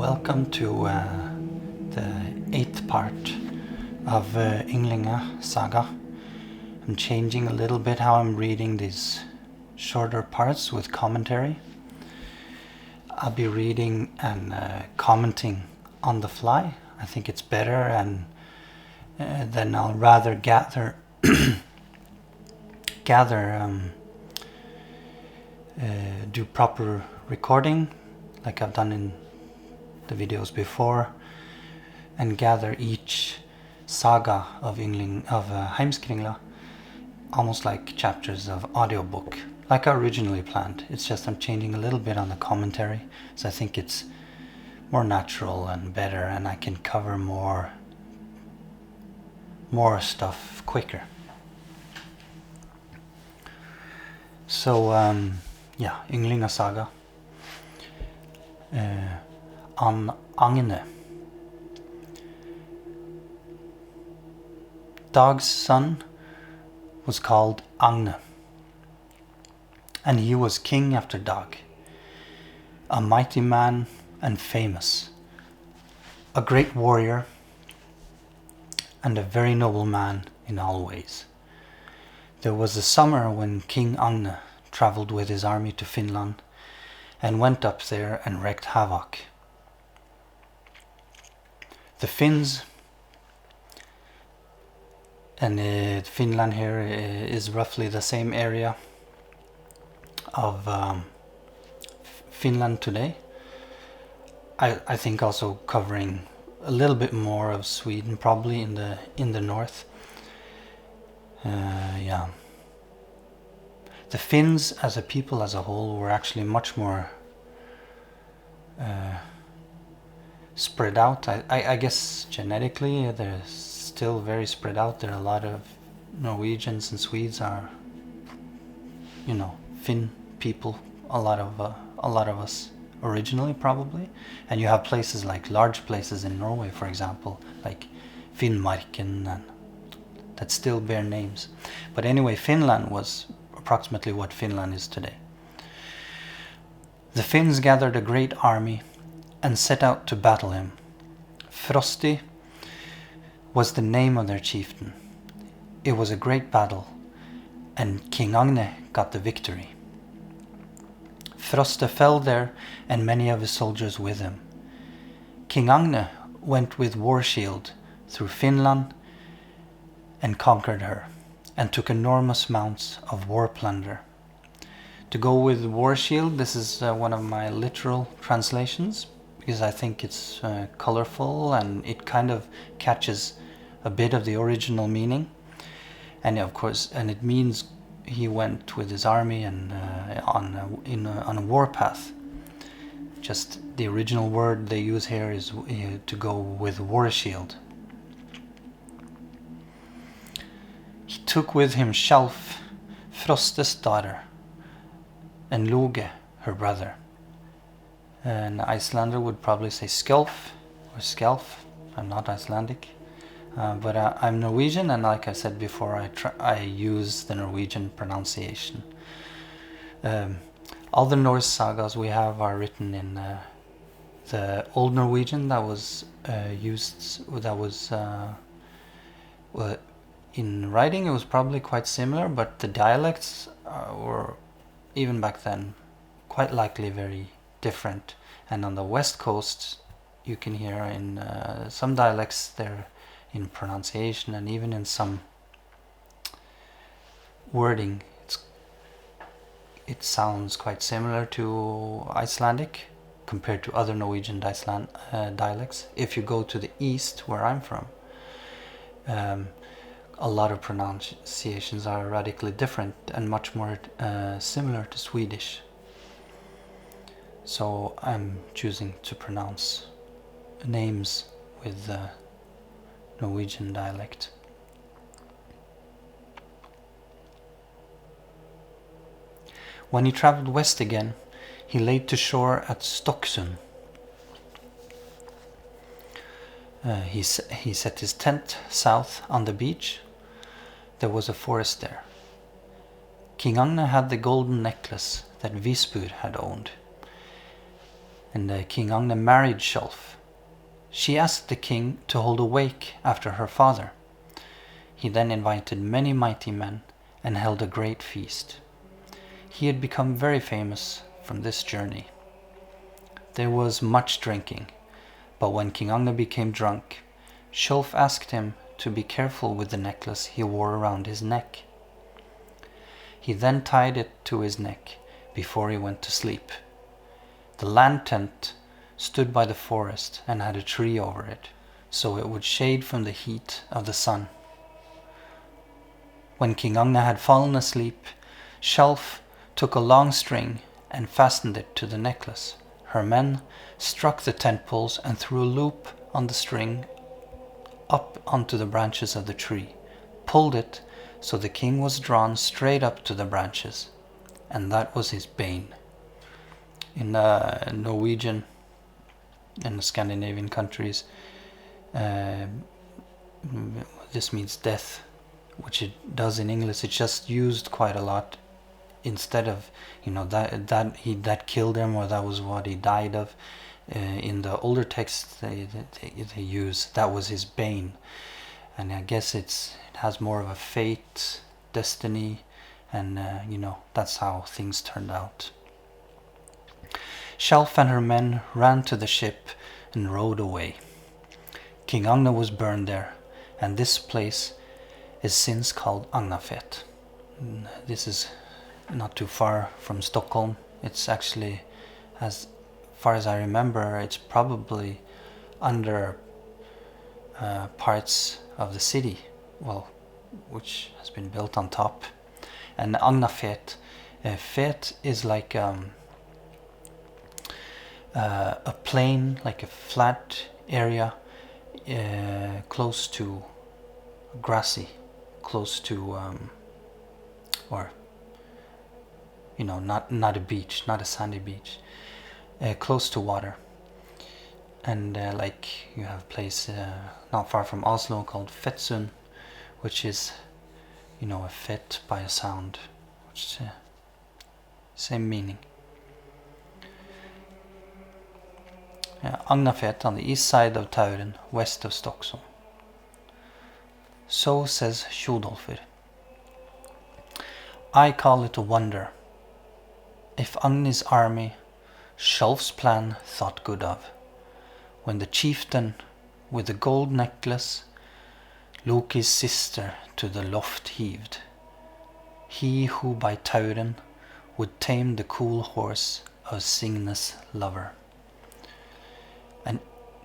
Welcome to the 8th part of Ynglinga Saga. I'm changing a little bit how I'm reading these shorter parts with commentary. I'll be reading and commenting on the fly. I think it's better, and then I'll rather gather do proper recording like I've done in the videos before, and gather each saga of Heimskringla almost like chapters of audiobook, like I originally planned. It's just I'm changing a little bit on the commentary, so I think it's more natural and better, and I can cover more stuff quicker. So yeah, Ynglinga Saga. On Agne. Dag's son was called Agne, and he was king after Dag, a mighty man and famous, a great warrior, and a very noble man in all ways. There was a summer when King Agne travelled with his army to Finland and went up there and wreaked havoc. The Finns, and Finland here is roughly the same area of Finland today. I think also covering a little bit more of Sweden, probably in the north. Yeah. The Finns as a people as a whole were actually much more spread out. I guess genetically they're still very spread out. There are a lot of Norwegians and Swedes are, Finn people. A lot of us originally, probably. And you have places like large places in Norway, for example, like Finnmarken, and that still bear names. But anyway, Finland was approximately what Finland is today. The Finns gathered a great army and set out to battle him. Frosti was the name of their chieftain. It was a great battle, and King Agne got the victory. Frosti fell there, and many of his soldiers with him. King Agne went with war shield through Finland and conquered her, and took enormous amounts of war plunder. To go with war shield, this is one of my literal translations, because I think it's colorful and it kind of catches a bit of the original meaning. And of course, and it means he went with his army and on a war path. Just the original word they use here is to go with war shield. He took with him Skjalf, Froste's daughter, and Loge, her brother. An Icelander would probably say Skjalf or Skjalf. I'm not Icelandic, but I'm Norwegian, and like I said before, I use the Norwegian pronunciation. All the Norse sagas we have are written in the Old Norwegian that was used. That was in writing. It was probably quite similar, but the dialects were even back then quite likely very different. And on the west coast you can hear in some dialects there in pronunciation and even in some wording it sounds quite similar to Icelandic compared to other Norwegian dialects. If you go to the east where I'm from, a lot of pronunciations are radically different and much more similar to Swedish. So I'm choosing to pronounce names with the Norwegian dialect. When he traveled west again, he laid to shore at Stocksund. He set his tent south on the beach. There was a forest there. King Agne had the golden necklace that Visbur had owned. and King Agne married Skjolf. She asked the king to hold a wake after her father. He then invited many mighty men and held a great feast. He had become very famous from this journey. There was much drinking, but when King Agne became drunk, Skjolf asked him to be careful with the necklace he wore around his neck. He then tied it to his neck before he went to sleep. The land tent stood by the forest and had a tree over it, so it would shade from the heat of the sun. When King Agne had fallen asleep, Skjolf took a long string and fastened it to the necklace. Her men struck the tent poles and threw a loop on the string up onto the branches of the tree, pulled it so the king was drawn straight up to the branches, and that was his bane. In Norwegian and the Scandinavian countries, this means death, which it does in English. It's just used quite a lot instead of, that killed him, or that was what he died of. In the older texts, they use that was his bane, and I guess it has more of a fate, destiny, and that's how things turned out. Skjolf and her men ran to the ship and rowed away. King Agne was burned there, and this place is since called Agnafjord. This is not too far from Stockholm. It's actually, as far as I remember, it's probably under parts of the city, which has been built on top. And Agnafjord, Fet is like a plain, like a flat area, close to grassy, close to not a beach, not a sandy beach, close to water. And you have a place not far from Oslo called Fetsund, which is a fet by a sound, which same meaning. Agnafjord on the east side of Tauren, west of Stockholm. So says Kjodolfr. I call it a wonder, if Agne's army Skjolf's plan thought good of, when the chieftain with the gold necklace Loki's sister to the loft heaved, he who by Tauren would tame the cool horse of Signe's lover. And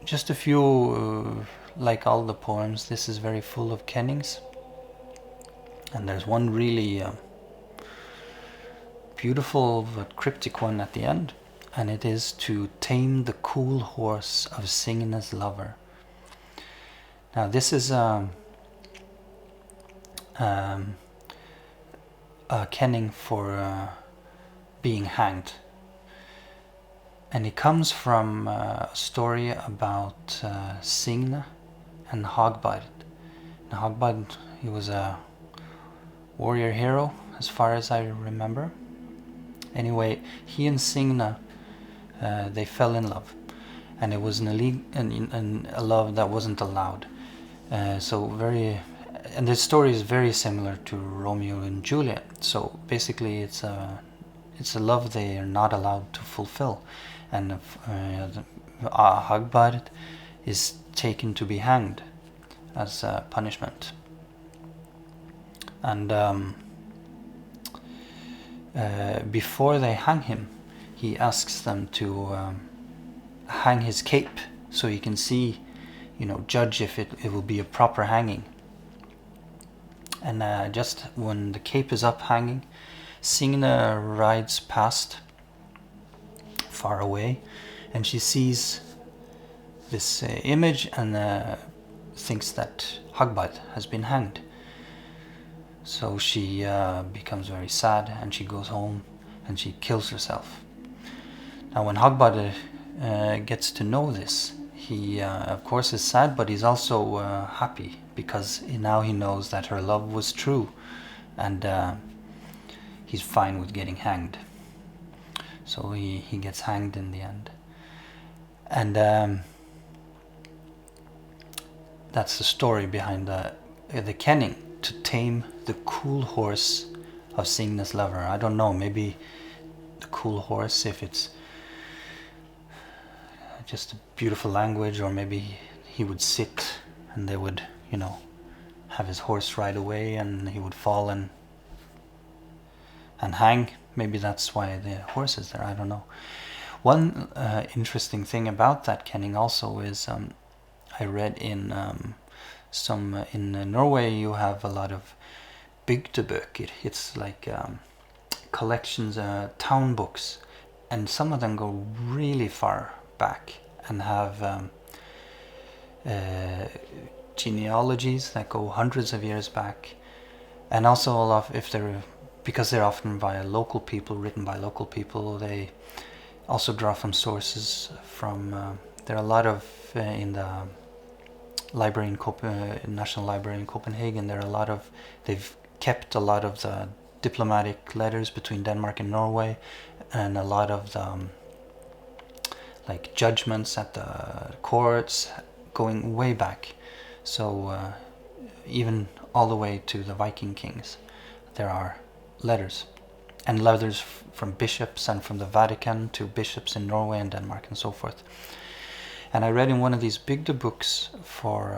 just a few, like all the poems, this is very full of kennings, and there's one really beautiful but cryptic one at the end, and it is to tame the cool horse of Signe's lover. Now this is a kenning for being hanged, and it comes from a story about Signe and Hagbard. And Hagbard, he was a warrior hero as far as I remember. Anyway, he and Signe, they fell in love, and it was a love that wasn't allowed. And the story is very similar to Romeo and Juliet. So basically, it's a love they are not allowed to fulfill, and Hagbard is taken to be hanged as a punishment. And before they hang him, he asks them to hang his cape so he can see, judge if it will be a proper hanging. And just when the cape is up hanging, Signe rides past far away, and she sees this image and thinks that Hagbard has been hanged. So she becomes very sad, and she goes home and she kills herself. Now when Hagbard gets to know this, he of course is sad, but he's also happy, because now he knows that her love was true, and he's fine with getting hanged. So he gets hanged in the end. And that's the story behind the kenning, to tame the cool horse of Signe's lover. I don't know, maybe the cool horse, if it's just a beautiful language, or maybe he would sit and they would, have his horse ride away and he would fall and hang. Maybe that's why the horse is there, I don't know. One interesting thing about that kenning also is, I read in in Norway you have a lot of bygdebøker. It's like collections, town books, and some of them go really far back and have genealogies that go hundreds of years back, and also a lot, because they're often by local people, written by local people, they also draw from sources from. There are a lot of in the library in National Library in Copenhagen. They've kept a lot of the diplomatic letters between Denmark and Norway, and a lot of the judgments at the courts going way back. So even all the way to the Viking kings, there are letters. And letters from bishops, and from the Vatican to bishops in Norway and Denmark and so forth. And I read in one of these bygde books for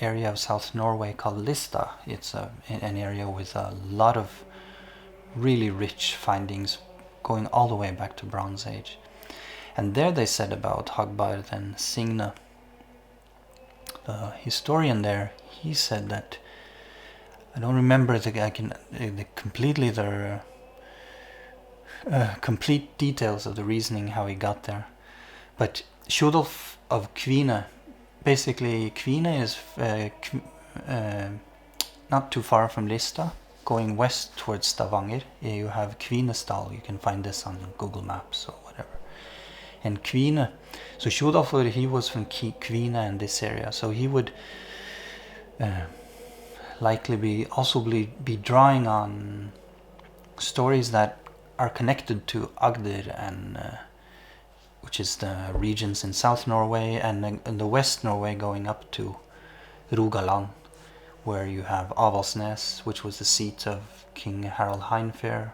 area of South Norway called Lista. It's an area with a lot of really rich findings going all the way back to Bronze Age. And there they said about Hagbard and Signe, the historian there, he said that, I don't remember their complete details of the reasoning how he got there, but Sjodolf of Kvine, basically Kvine is not too far from Lista, going west towards Stavanger. You have Kvinesdal. You can find this on Google Maps or whatever. And Kvine, so Sjodolf, he was from Kvine and this area, so he would likely be drawing on stories that are connected to Agder, and which is the regions in South Norway, and in the West Norway going up to Rogaland, where you have Avaldsnes, which was the seat of King Harald Finehair,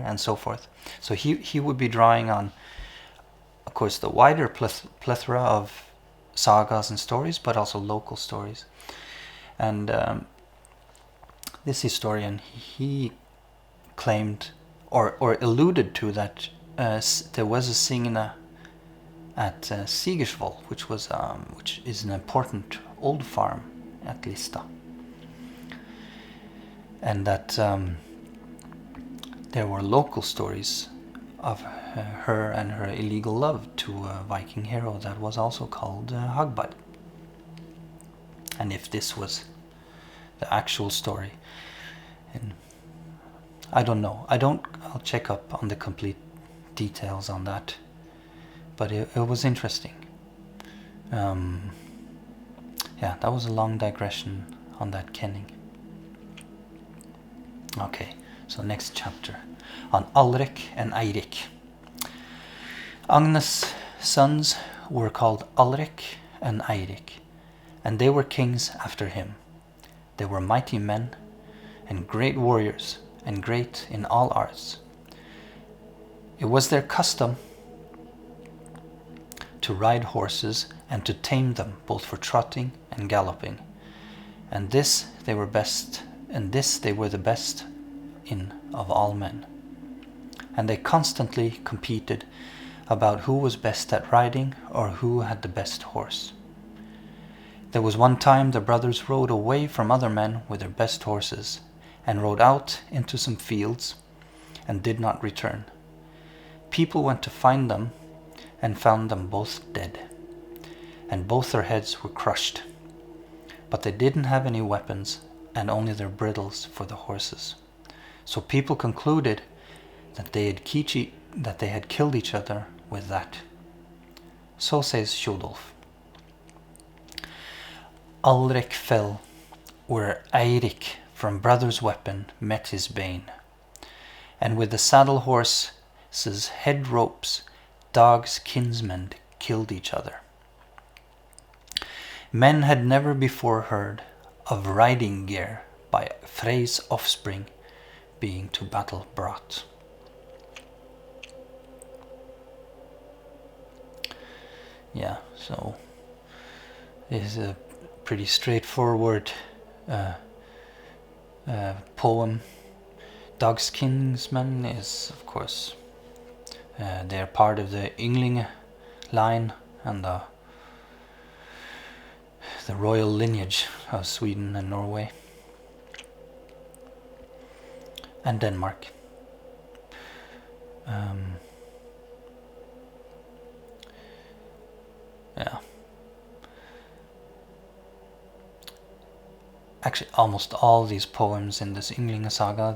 and so forth. So he would be drawing on, of course, the wider plethora of sagas and stories, but also local stories. And this historian, he claimed or alluded to that there was a Signe at Sigersvoll, which is an important old farm at Lista, and that there were local stories of her and her illegal love to a Viking hero that was also called Hagbard. And if this was the actual story, and I don't know. I'll check up on the complete details on that. But it was interesting. Yeah, that was a long digression on that kenning. Okay, so next chapter. On Alrek and Eirik. Agne's sons were called Alrek and Eirik, and they were kings after him. They were mighty men and great warriors, and great in all arts. It was their custom to ride horses and to tame them, both for trotting and galloping. And this they were the best in of all men. And they constantly competed about who was best at riding or who had the best horse. There was one time the brothers rode away from other men with their best horses, and rode out into some fields, and did not return. People went to find them, and found them both dead, and both their heads were crushed. But they didn't have any weapons, and only their bridles for the horses. So people concluded that they had killed each other with that. So says Sjodolf. Alrek fell where Eirik from brother's weapon met his bane, and with the saddle horses' head ropes, dogs' kinsmen killed each other. Men had never before heard of riding gear by Frey's offspring being to battle brought. Yeah, so this is a pretty straightforward poem. Dog's kinsmen is, of course, they're part of the Ynglinga line and the royal lineage of Sweden and Norway and Denmark. Yeah. Actually, almost all these poems in this Ynglinga Saga,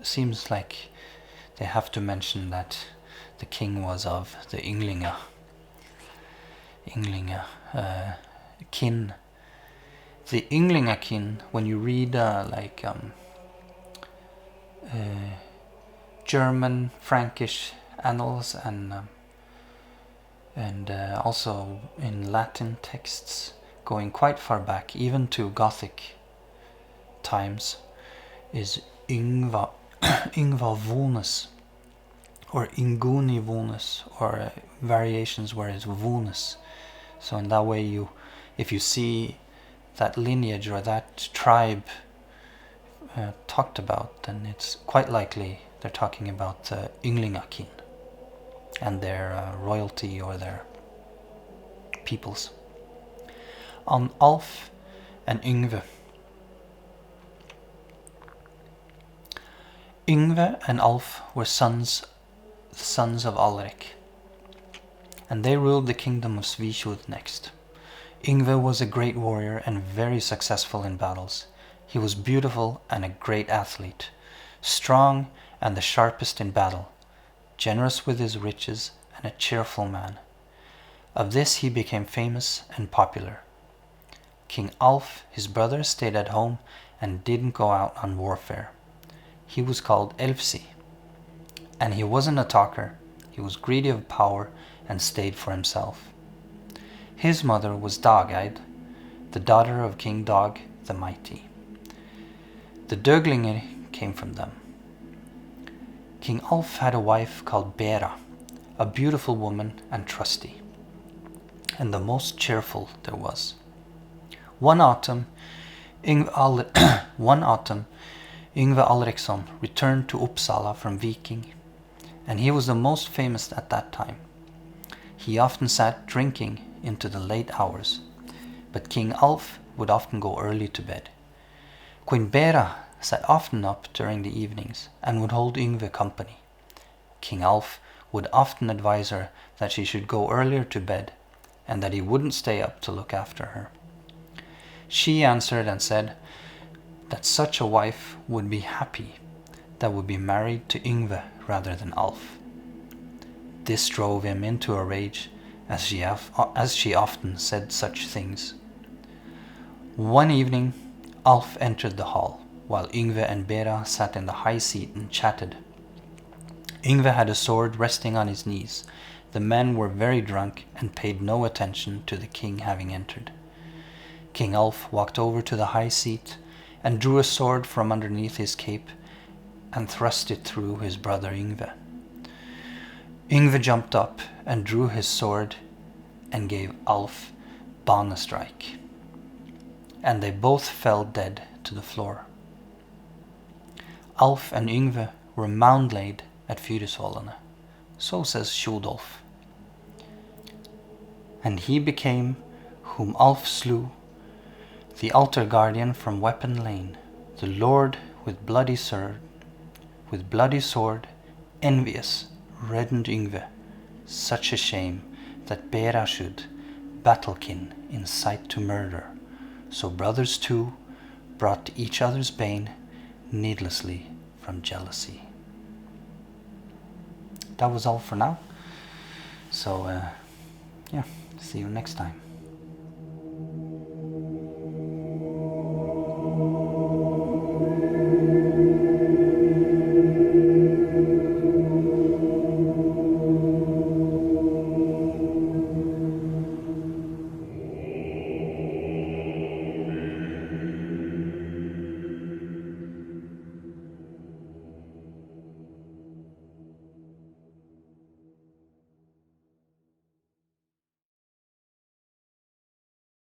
seems like they have to mention that the king was of the Ynglinga kin. The Ynglinga kin, when you read German, Frankish annals and also in Latin texts going quite far back, even to Gothic times, is Yngva Vulnus or Inguni Vulnus, or variations where it's Vulnus. So in that way, if you see that lineage or that tribe talked about, then it's quite likely they're talking about the Ynglinga kin and their royalty or their peoples. On Alf and Yngve. Yngve and Alf were sons of Alrek, and they ruled the kingdom of Svishud next. Yngve was a great warrior and very successful in battles. He was beautiful and a great athlete, strong and the sharpest in battle, generous with his riches and a cheerful man. Of this he became famous and popular. King Alf, his brother, stayed at home and didn't go out on warfare. He was called Elfsi, and he wasn't a talker. He was greedy of power and stayed for himself. His mother was Dog-eyed, the daughter of King Dog the Mighty. The Döglinge came from them. King Alf had a wife called Bera, a beautiful woman and trusty, and the most cheerful there was. One autumn, Yngve Alriksson returned to Uppsala from Viking, and he was the most famous at that time. He often sat drinking into the late hours, but King Alf would often go early to bed. Queen Bera sat often up during the evenings and would hold Yngve company. King Alf would often advise her that she should go earlier to bed and that he wouldn't stay up to look after her. She answered and said that such a wife would be happy that would be married to Yngve rather than Alf. This drove him into a rage, as she often said such things. One evening, Alf entered the hall, while Yngve and Bera sat in the high seat and chatted. Yngve had a sword resting on his knees. The men were very drunk and paid no attention to the king having entered. King Alf walked over to the high seat and drew a sword from underneath his cape and thrust it through his brother Yngve. Yngve jumped up and drew his sword and gave Alf Banastrike, and they both fell dead to the floor. Alf and Yngve were mound-laid at Fyrisvollene, so says Shodolf. And he became, whom Alf slew, the altar guardian from Weapon Lane, the lord with bloody sword, envious, reddened Yngve, such a shame that Bera should, battlekin, incite to murder. So brothers two brought each other's bane needlessly from jealousy. That was all for now. So, yeah, see you next time.